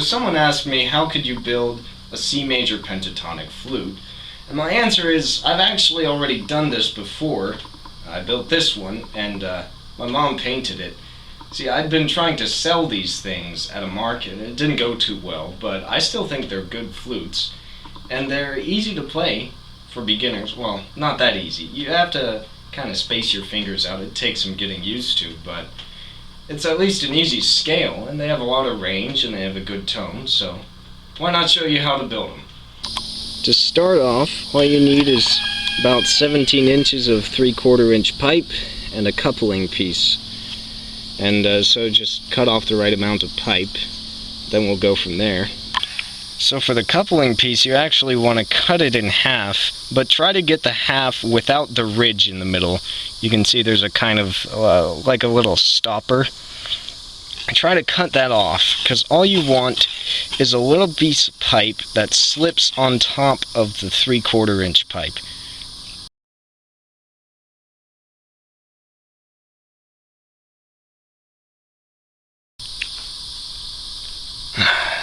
someone asked me, how could you build a C major pentatonic flute? And my answer is, I've actually already done this before. I built this one, and my mom painted it. See, I'd been trying to sell these things at a market. It didn't go too well, but I still think they're good flutes. And they're easy to play for beginners. Well, not that easy. You have to kind of space your fingers out. It takes some getting used to, but it's at least an easy scale, and they have a lot of range, and they have a good tone, so why not show you how to build them? To start off, all you need is about 17 inches of 3/4 inch pipe and a coupling piece. And so just cut off the right amount of pipe, then we'll go from there. So for the coupling piece, you actually want to cut it in half, but try to get the half without the ridge in the middle. You can see there's a kind of, like a little stopper. Try to cut that off, because all you want is a little piece of pipe that slips on top of the 3/4 inch pipe.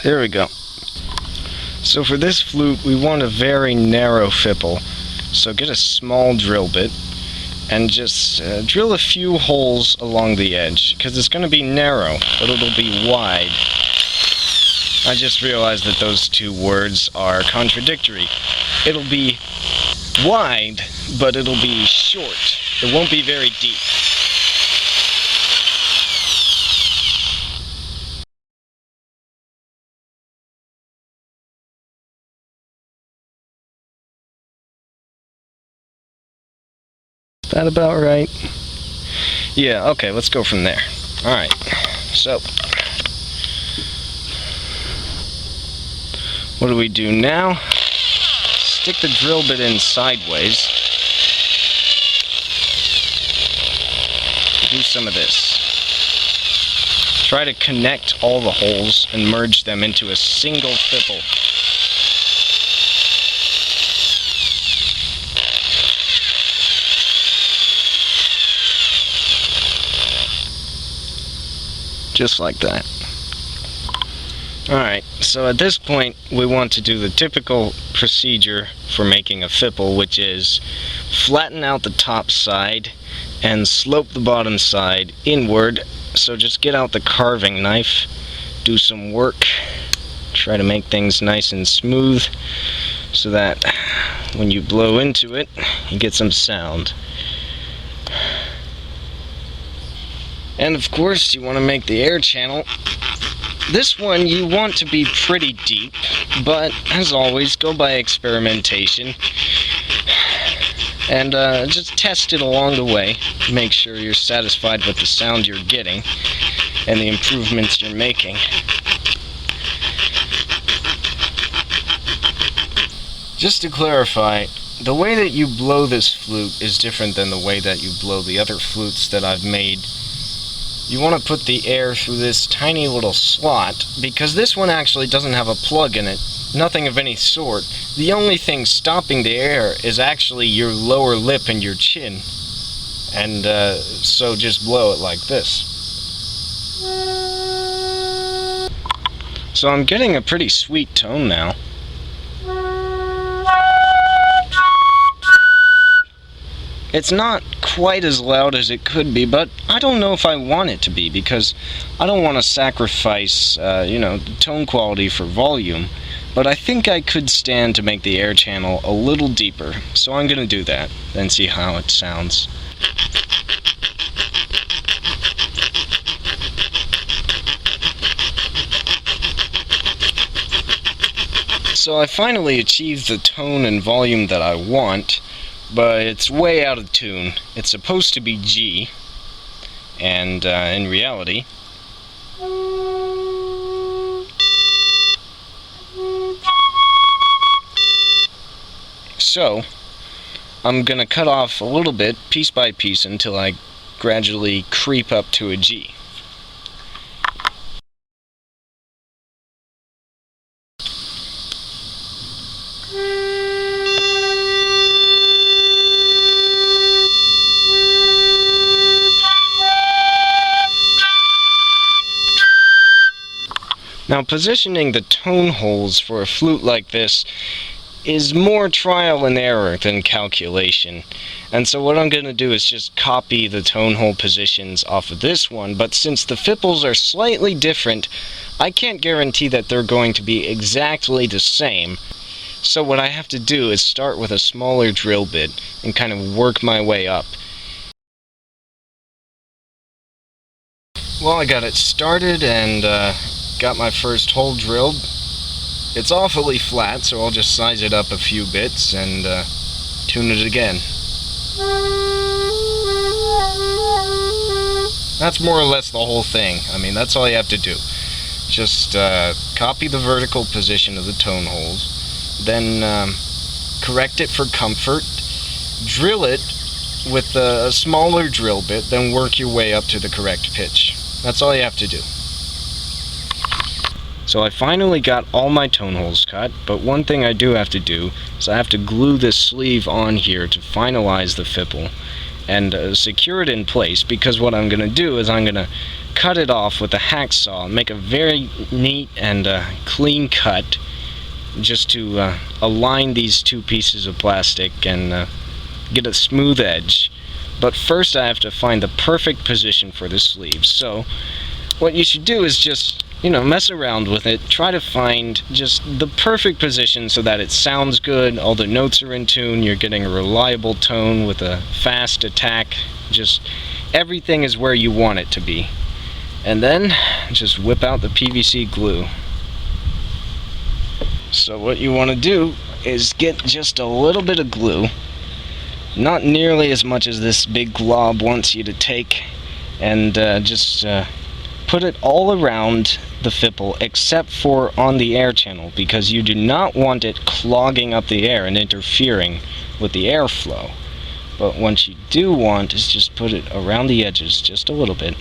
There we go. So for this flute, we want a very narrow fipple. So get a small drill bit and just drill a few holes along the edge, because it's going to be narrow, but it'll be wide. I just realized that those two words are contradictory. It'll be wide, but it'll be short. It won't be very deep. Is that about right? Yeah, okay, let's go from there. Alright, so what do we do now? Stick the drill bit in sideways. Do some of this. Try to connect all the holes and merge them into a single fipple. Just like that. Alright, so at this point we want to do the typical procedure for making a fipple, which is flatten out the top side and slope the bottom side inward. So just get out the carving knife, do some work, try to make things nice and smooth so that when you blow into it, you get some sound. And of course, you want to make the air channel. This one you want to be pretty deep, but as always, go by experimentation. And just test it along the way. Make sure you're satisfied with the sound you're getting and the improvements you're making. Just to clarify, the way that you blow this flute is different than the way that you blow the other flutes that I've made. You want to put the air through this tiny little slot, because this one actually doesn't have a plug in it. Nothing of any sort. The only thing stopping the air is actually your lower lip and your chin. And so just blow it like this. So I'm getting a pretty sweet tone now. It's not quite as loud as it could be, but I don't know if I want it to be, because I don't want to sacrifice, the tone quality for volume. But I think I could stand to make the air channel a little deeper, so I'm going to do that, then see how it sounds. So I finally achieved the tone and volume that I want, but it's way out of tune. It's supposed to be G, and in reality, so I'm gonna cut off a little bit, piece by piece, until I gradually creep up to a G. Now, positioning the tone holes for a flute like this is more trial and error than calculation. And so what I'm going to do is just copy the tone hole positions off of this one, but since the fipples are slightly different, I can't guarantee that they're going to be exactly the same. So what I have to do is start with a smaller drill bit and kind of work my way up. Well, I got it started and got my first hole drilled. It's awfully flat, so I'll just size it up a few bits and tune it again. That's more or less the whole thing. I mean, that's all you have to do. Just copy the vertical position of the tone holes, then correct it for comfort, drill it with a smaller drill bit, then work your way up to the correct pitch. That's all you have to do. So I finally got all my tone holes cut, but one thing I do have to do is I have to glue this sleeve on here to finalize the fipple and secure it in place, because what I'm going to do is I'm going to cut it off with a hacksaw and make a very neat and clean cut just to align these two pieces of plastic and get a smooth edge. But first I have to find the perfect position for the sleeve. So what you should do is just, mess around with it, try to find just the perfect position so that it sounds good, all the notes are in tune, you're getting a reliable tone with a fast attack, just everything is where you want it to be. And then just whip out the PVC glue. So what you want to do is get just a little bit of glue, not nearly as much as this big glob wants you to take, and just put it all around the fipple except for on the air channel, because you do not want it clogging up the air and interfering with the airflow. But what you do want is just put it around the edges just a little bit.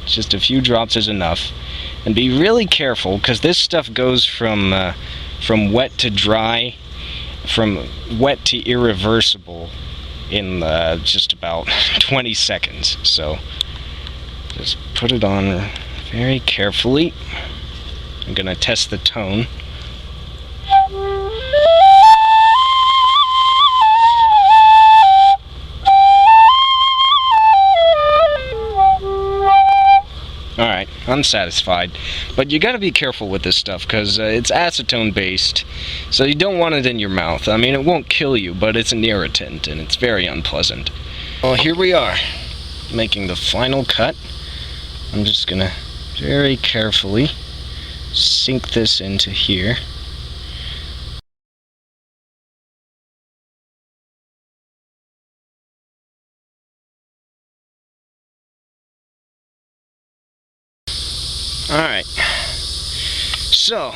Just a few drops is enough. And be really careful, because this stuff goes from wet to dry, from wet to irreversible in just about 20 seconds. So just put it on very carefully. I'm going to test the tone. Alright, I'm satisfied. But you gotta be careful with this stuff, because it's acetone based, so you don't want it in your mouth. I mean, it won't kill you, but it's an irritant, and it's very unpleasant. Well, here we are, making the final cut. I'm just gonna very carefully sink this into here. Alright, so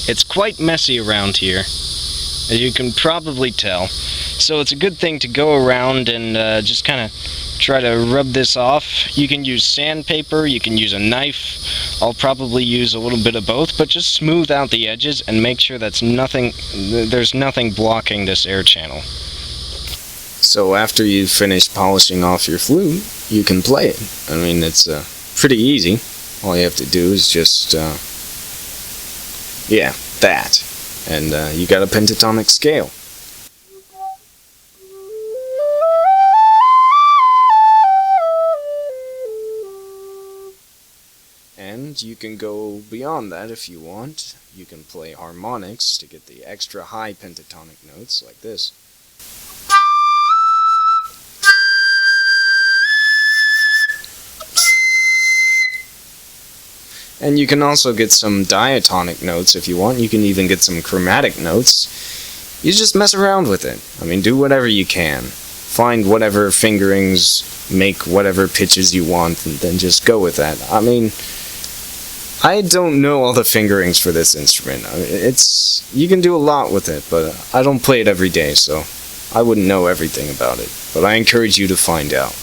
it's quite messy around here, as you can probably tell. So it's a good thing to go around and just kind of try to rub this off. You can use sandpaper, you can use a knife. I'll probably use a little bit of both, but just smooth out the edges and make sure there's nothing blocking this air channel. So after you've finished polishing off your flute, you can play it. I mean, it's pretty easy. All you have to do is just, yeah, that. And you got a pentatonic scale. And you can go beyond that if you want. You can play harmonics to get the extra high pentatonic notes like this. And you can also get some diatonic notes if you want. You can even get some chromatic notes. You just mess around with it. I mean, do whatever you can. Find whatever fingerings, make whatever pitches you want, and then just go with that. I mean, I don't know all the fingerings for this instrument. I mean, you can do a lot with it, but I don't play it every day, so I wouldn't know everything about it. But I encourage you to find out.